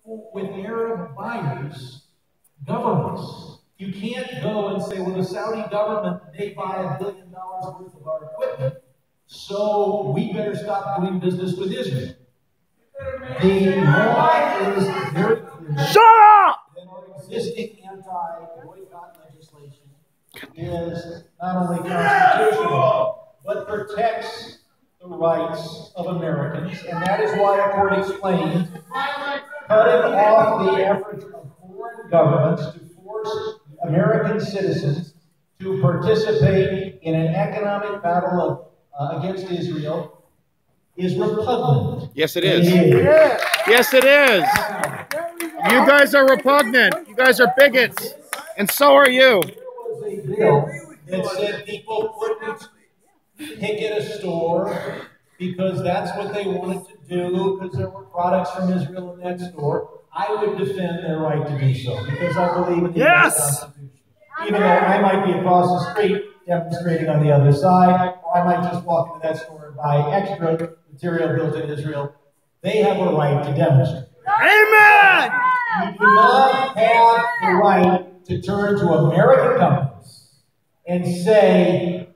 with Arab buyers, governments. You can't go and say, well, the Saudi government may buy $1 billion worth of our equipment, so we better stop doing business with Israel. The law is very clear. Shut up! That our existing anti-boycott legislation is not only constitutional, but protects the rights of Americans, and that is why a court explained cutting off the efforts of foreign governments to force American citizens to participate in an economic battle against Israel is repugnant. Yes, it is. Yes, it is. You guys are repugnant. You guys are bigots. And so are you. There was a bill that said people couldn't picket a store because that's what they wanted to do because there were products from Israel in that store. I would defend their right to do so because I believe in the US Constitution. Even though I might be across the street demonstrating on the other side, or I might just walk into that store and buy extra material built in Israel, they have a right to demonstrate. Amen! You do not have the right to turn to American companies and say,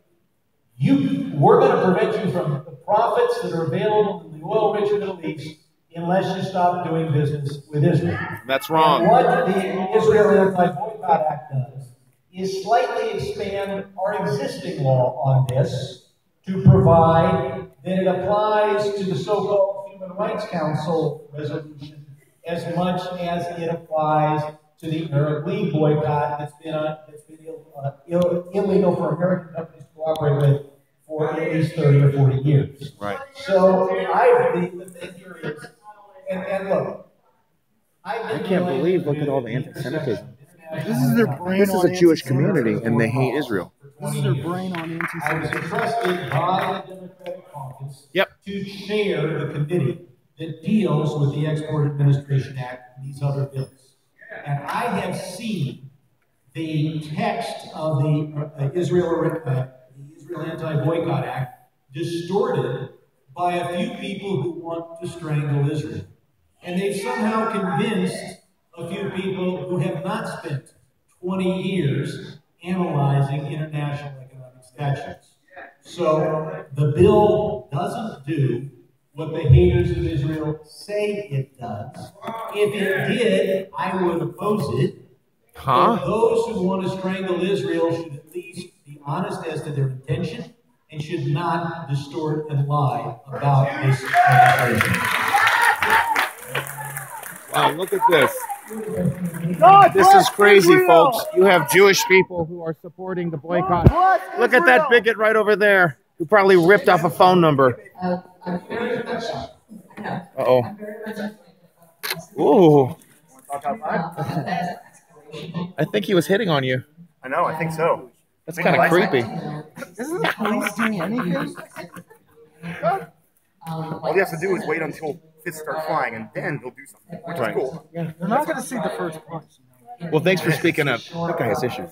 we're going to prevent you from the profits that are available in the oil-rich Middle East unless you stop doing business with Israel. That's wrong. And what the Israel Anti-Boycott Act does is slightly expand our existing law on this to provide that it applies to the so-called Human Rights Council resolution as much as it applies to the Arab League boycott that's been illegal for American companies to cooperate with for at least 30 or 40 years. Right. So I believe the thing here is, and look, I can't believe, look at all the anti-Semitism. This is their brain. This is a Jewish community, and they hate Israel. This is their brain on I was anti-Semitism. entrusted by the Democratic Caucus Yep. to chair the committee that deals with the Export Administration Act and these other bills. And I have seen the text of the Israel Anti-Boycott Act distorted by a few people who want to strangle Israel. And they've somehow convinced a few people who have not spent 20 years analyzing international economic statutes. So the bill doesn't do what the haters of Israel say it does. If it did, I would oppose it. But those who want to strangle Israel should at least be honest as to their intention and should not distort and lie about this legislation. Wow, look at this. This is crazy, folks. You have Jewish people who are supporting the boycott. Look at that bigot right over there who probably ripped off a phone number. Uh-oh. Ooh. I think he was hitting on you. I know, I think so. That's kind of creepy. Isn't the police doing anything? All he has to do is wait until fists start flying, and then he'll do something, which is cool. They're not going to see the first punch. Well, thanks for speaking up. That guy has issues.